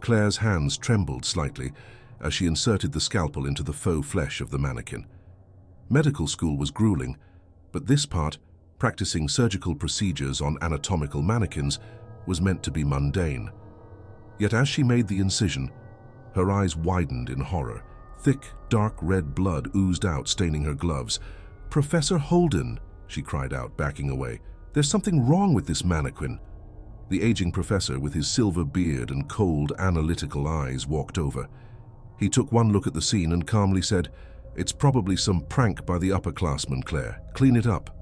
Claire's hands trembled slightly as she inserted the scalpel into the faux flesh of the mannequin. Medical school was grueling, but this part, practicing surgical procedures on anatomical mannequins, was meant to be mundane. Yet as she made the incision, her eyes widened in horror. Thick, dark red blood oozed out, staining her gloves. "Professor Holden," she cried out, backing away. "There's something wrong with this mannequin." The aging professor, with his silver beard and cold, analytical eyes, walked over. He took one look at the scene and calmly said, "It's probably some prank by the upperclassmen, Claire. Clean it up."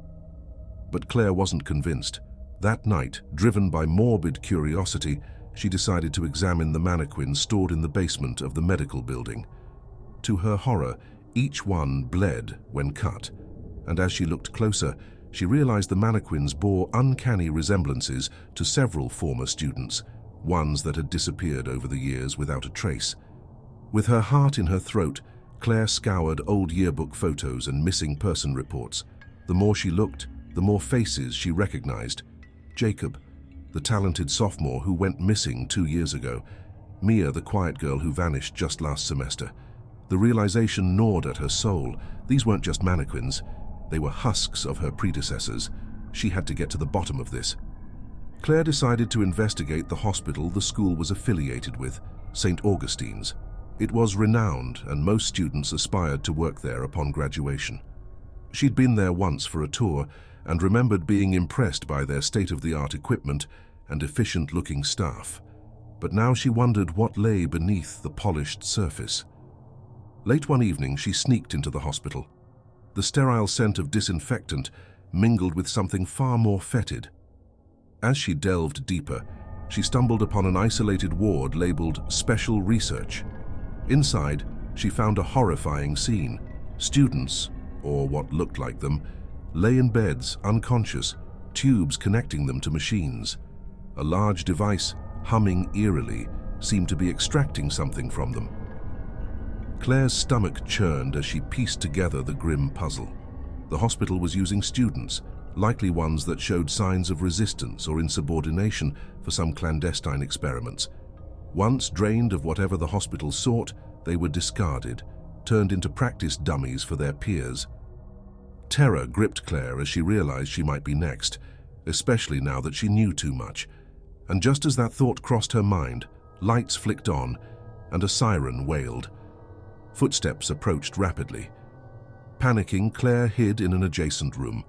But Claire wasn't convinced. That night, driven by morbid curiosity, she decided to examine the mannequins stored in the basement of the medical building. To her horror, each one bled when cut, and as she looked closer, she realized the mannequins bore uncanny resemblances to several former students, ones that had disappeared over the years without a trace. With her heart in her throat, Claire scoured old yearbook photos and missing person reports. The more she looked, the more faces she recognized. Jacob, the talented sophomore who went missing 2 years ago. Mia, the quiet girl who vanished just last semester. The realization gnawed at her soul. These weren't just mannequins. They were husks of her predecessors. She had to get to the bottom of this. Claire decided to investigate the hospital the school was affiliated with, St. Augustine's. It was renowned, and most students aspired to work there upon graduation. She'd been there once for a tour and remembered being impressed by their state-of-the-art equipment and efficient-looking staff. But now she wondered what lay beneath the polished surface. Late one evening, she sneaked into the hospital. The sterile scent of disinfectant mingled with something far more fetid. As she delved deeper, she stumbled upon an isolated ward labeled Special Research. Inside, she found a horrifying scene. Students, or what looked like them, lay in beds, unconscious, tubes connecting them to machines. A large device, humming eerily, seemed to be extracting something from them. Claire's stomach churned as she pieced together the grim puzzle. The hospital was using students, likely ones that showed signs of resistance or insubordination for some clandestine experiments. Once drained of whatever the hospital sought, they were discarded, turned into practice dummies for their peers. Terror gripped Claire as she realized she might be next, especially now that she knew too much. And just as that thought crossed her mind, lights flicked on and a siren wailed. Footsteps approached rapidly. Panicking, Claire hid in an adjacent room.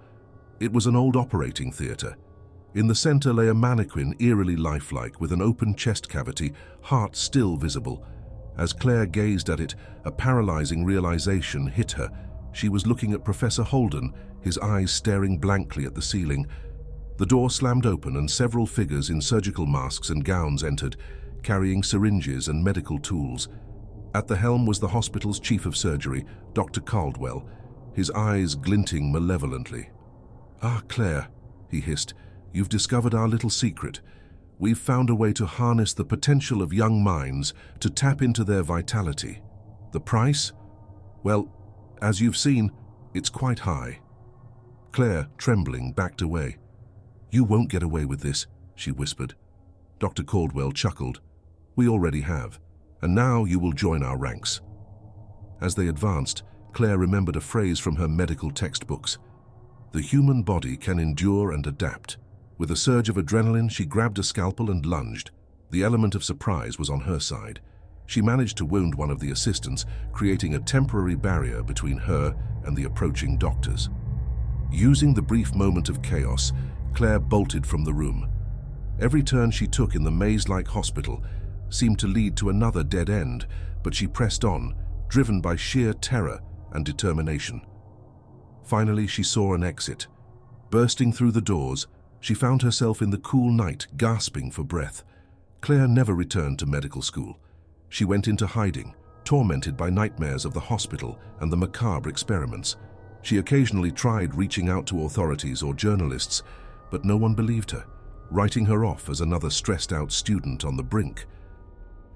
It was an old operating theater. In the center lay a mannequin eerily lifelike with an open chest cavity, heart still visible. As Claire gazed at it, a paralyzing realization hit her. She was looking at Professor Holden, his eyes staring blankly at the ceiling. The door slammed open and several figures in surgical masks and gowns entered, carrying syringes and medical tools. At the helm was the hospital's chief of surgery, Dr. Caldwell, his eyes glinting malevolently. "Ah, Claire," he hissed, "you've discovered our little secret. We've found a way to harness the potential of young minds, to tap into their vitality. The price? Well, as you've seen, it's quite high." Claire, trembling, backed away. "You won't get away with this," she whispered. Dr. Caldwell chuckled. "We already have, and now you will join our ranks." As they advanced, Claire remembered a phrase from her medical textbooks. The human body can endure and adapt. With a surge of adrenaline, she grabbed a scalpel and lunged. The element of surprise was on her side. She managed to wound one of the assistants, creating a temporary barrier between her and the approaching doctors. Using the brief moment of chaos, Claire bolted from the room. Every turn she took in the maze-like hospital seemed to lead to another dead end, but she pressed on, driven by sheer terror and determination. Finally, she saw an exit. Bursting through the doors, she found herself in the cool night, gasping for breath. Claire never returned to medical school. She went into hiding, tormented by nightmares of the hospital and the macabre experiments. She occasionally tried reaching out to authorities or journalists, but no one believed her, writing her off as another stressed-out student on the brink.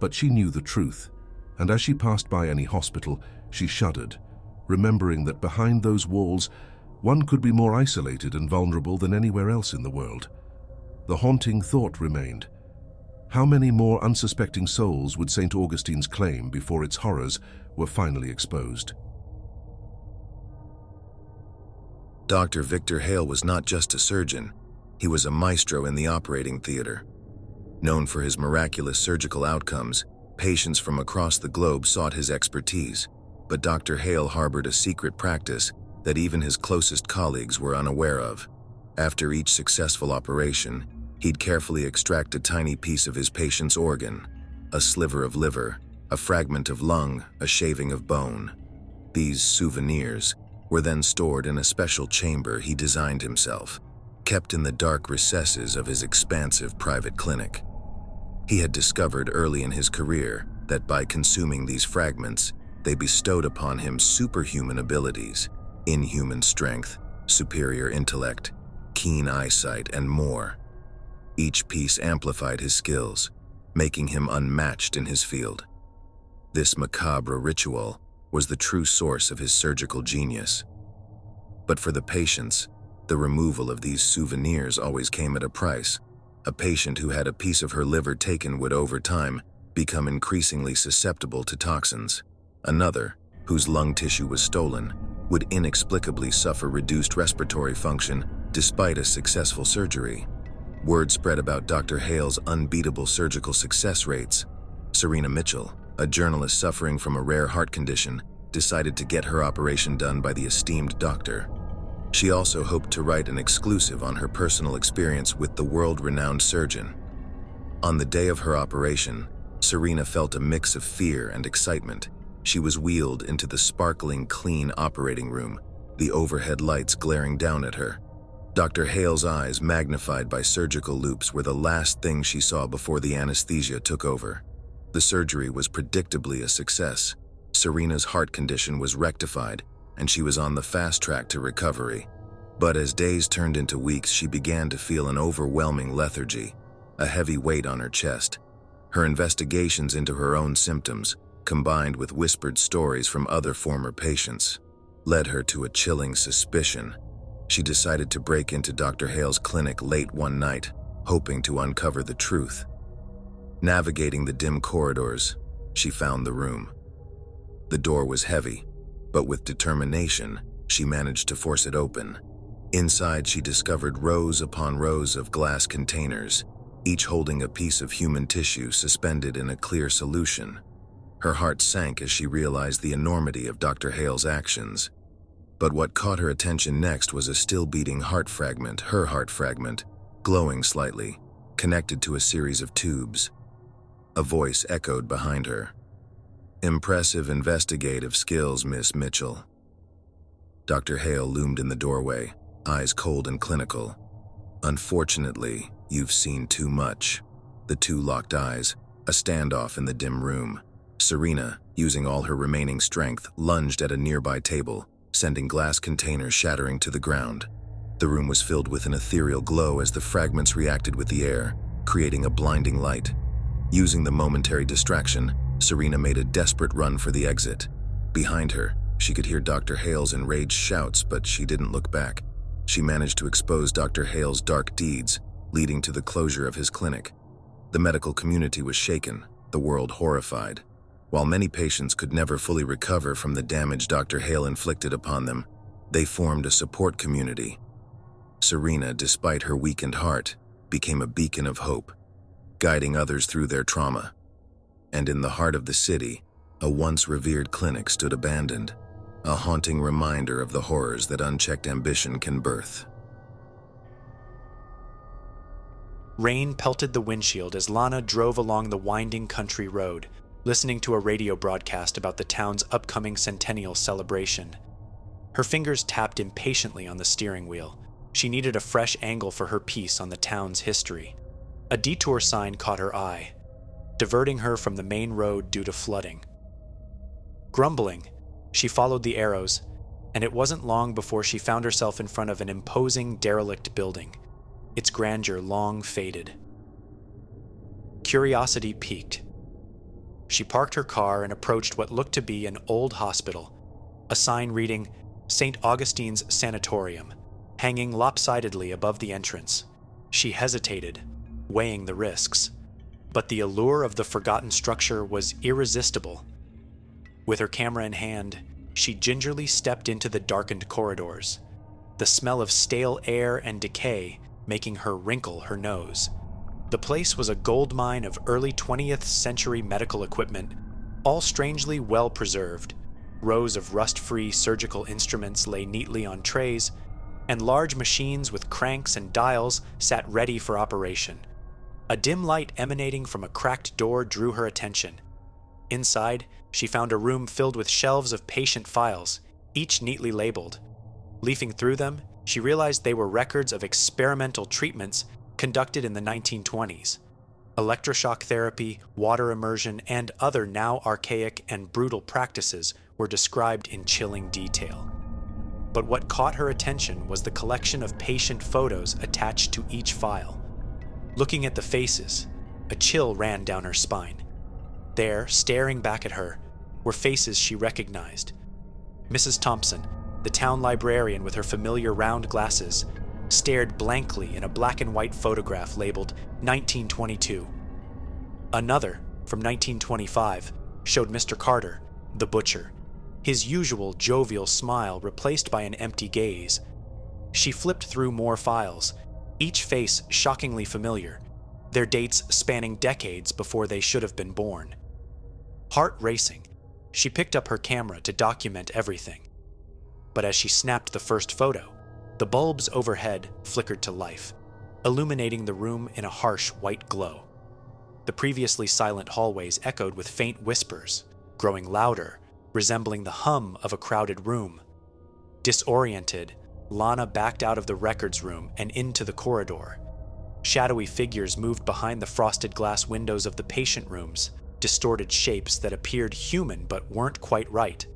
But she knew the truth, and as she passed by any hospital, she shuddered, remembering that behind those walls, one could be more isolated and vulnerable than anywhere else in the world. The haunting thought remained. How many more unsuspecting souls would St. Augustine's claim before its horrors were finally exposed? Dr. Victor Hale was not just a surgeon, he was a maestro in the operating theater. Known for his miraculous surgical outcomes, patients from across the globe sought his expertise, but Dr. Hale harbored a secret practice that even his closest colleagues were unaware of. After each successful operation, he'd carefully extract a tiny piece of his patient's organ, a sliver of liver, a fragment of lung, a shaving of bone. These souvenirs were then stored in a special chamber he designed himself, kept in the dark recesses of his expansive private clinic. He had discovered early in his career that by consuming these fragments, they bestowed upon him superhuman abilities, inhuman strength, superior intellect, keen eyesight, and more. Each piece amplified his skills, making him unmatched in his field. This macabre ritual was the true source of his surgical genius. But for the patients, the removal of these souvenirs always came at a price. A patient who had a piece of her liver taken would, over time, become increasingly susceptible to toxins. Another, whose lung tissue was stolen, would inexplicably suffer reduced respiratory function despite a successful surgery. Word spread about Dr. Hale's unbeatable surgical success rates. Serena Mitchell, a journalist suffering from a rare heart condition, decided to get her operation done by the esteemed doctor. She also hoped to write an exclusive on her personal experience with the world-renowned surgeon. On the day of her operation, Serena felt a mix of fear and excitement. She was wheeled into the sparkling, clean operating room, the overhead lights glaring down at her. Dr. Hale's eyes, magnified by surgical loupes, were the last thing she saw before the anesthesia took over. The surgery was predictably a success. Serena's heart condition was rectified, and she was on the fast track to recovery. But as days turned into weeks, she began to feel an overwhelming lethargy, a heavy weight on her chest. Her investigations into her own symptoms, combined with whispered stories from other former patients, led her to a chilling suspicion. She decided to break into Dr. Hale's clinic late one night, hoping to uncover the truth. Navigating the dim corridors, she found the room. The door was heavy, but with determination, she managed to force it open. Inside, she discovered rows upon rows of glass containers, each holding a piece of human tissue suspended in a clear solution. Her heart sank as she realized the enormity of Dr. Hale's actions. But what caught her attention next was a still-beating heart fragment, her heart fragment, glowing slightly, connected to a series of tubes. A voice echoed behind her. "Impressive investigative skills, Miss Mitchell." Dr. Hale loomed in the doorway, eyes cold and clinical. "Unfortunately, you've seen too much." The two locked eyes, a standoff in the dim room. Serena, using all her remaining strength, lunged at a nearby table, sending glass containers shattering to the ground. The room was filled with an ethereal glow as the fragments reacted with the air, creating a blinding light. Using the momentary distraction, Serena made a desperate run for the exit. Behind her, she could hear Dr. Hale's enraged shouts, but she didn't look back. She managed to expose Dr. Hale's dark deeds, leading to the closure of his clinic. The medical community was shaken, the world horrified. While many patients could never fully recover from the damage Dr. Hale inflicted upon them, they formed a support community. Serena, despite her weakened heart, became a beacon of hope, guiding others through their trauma. And in the heart of the city, a once revered clinic stood abandoned, a haunting reminder of the horrors that unchecked ambition can birth. Rain pelted the windshield as Lana drove along the winding country road, listening to a radio broadcast about the town's upcoming centennial celebration. Her fingers tapped impatiently on the steering wheel. She needed a fresh angle for her piece on the town's history. A detour sign caught her eye, diverting her from the main road due to flooding. Grumbling, she followed the arrows, and it wasn't long before she found herself in front of an imposing, derelict building, its grandeur long faded. Curiosity piqued. She parked her car and approached what looked to be an old hospital, a sign reading St. Augustine's Sanatorium, hanging lopsidedly above the entrance. She hesitated, weighing the risks. But the allure of the forgotten structure was irresistible. With her camera in hand, she gingerly stepped into the darkened corridors, the smell of stale air and decay making her wrinkle her nose. The place was a goldmine of early 20th century medical equipment, all strangely well preserved. Rows of rust-free surgical instruments lay neatly on trays, and large machines with cranks and dials sat ready for operation. A dim light emanating from a cracked door drew her attention. Inside, she found a room filled with shelves of patient files, each neatly labeled. Leafing through them, she realized they were records of experimental treatments conducted in the 1920s. Electroshock therapy, water immersion, and other now archaic and brutal practices were described in chilling detail. But what caught her attention was the collection of patient photos attached to each file. Looking at the faces, a chill ran down her spine. There, staring back at her, were faces she recognized. Mrs. Thompson, the town librarian with her familiar round glasses, stared blankly in a black and white photograph labeled 1922. Another, from 1925, showed Mr. Carter, the butcher, his usual jovial smile replaced by an empty gaze. She flipped through more files, each face shockingly familiar, their dates spanning decades before they should have been born. Heart racing, she picked up her camera to document everything. But as she snapped the first photo, the bulbs overhead flickered to life, illuminating the room in a harsh white glow. The previously silent hallways echoed with faint whispers, growing louder, resembling the hum of a crowded room. Disoriented, Lana backed out of the records room and into the corridor. Shadowy figures moved behind the frosted glass windows of the patient rooms, distorted shapes that appeared human but weren't quite right.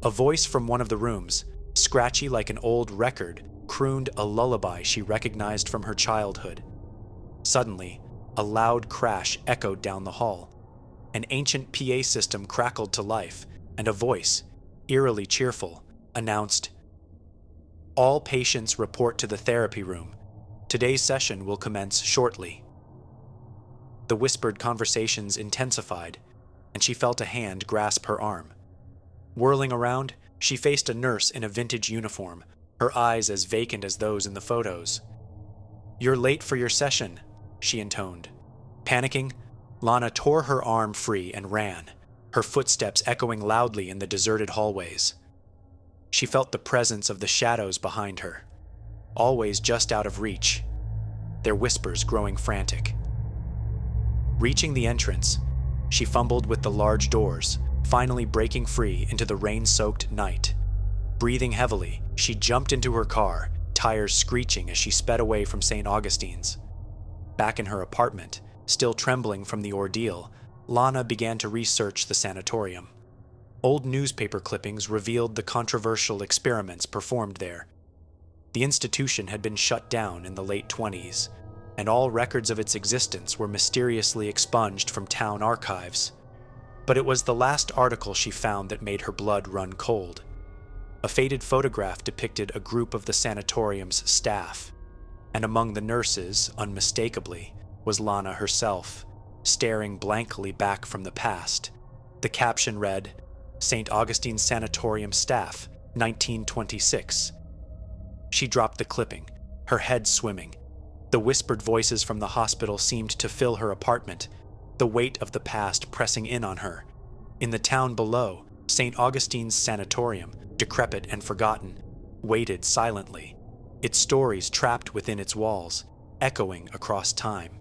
A voice from one of the rooms, scratchy like an old record, crooned a lullaby she recognized from her childhood. Suddenly, a loud crash echoed down the hall. An ancient PA system crackled to life, and a voice, eerily cheerful, announced, "All patients report to the therapy room. Today's session will commence shortly." The whispered conversations intensified, and she felt a hand grasp her arm. Whirling around, she faced a nurse in a vintage uniform, her eyes as vacant as those in the photos. "You're late for your session," she intoned. Panicking, Lana tore her arm free and ran, her footsteps echoing loudly in the deserted hallways. She felt the presence of the shadows behind her, always just out of reach, their whispers growing frantic. Reaching the entrance, she fumbled with the large doors, finally breaking free into the rain-soaked night. Breathing heavily, she jumped into her car, tires screeching as she sped away from St. Augustine's. Back in her apartment, still trembling from the ordeal, Lana began to research the sanatorium. Old newspaper clippings revealed the controversial experiments performed there. The institution had been shut down in the late 20s, and all records of its existence were mysteriously expunged from town archives. But it was the last article she found that made her blood run cold. A faded photograph depicted a group of the sanatorium's staff, and among the nurses, unmistakably, was Lana herself, staring blankly back from the past. The caption read, "St. Augustine Sanatorium Staff, 1926. She dropped the clipping, her head swimming. The whispered voices from the hospital seemed to fill her apartment, the weight of the past pressing in on her. In the town below, St. Augustine's Sanatorium, decrepit and forgotten, waited silently, its stories trapped within its walls, echoing across time.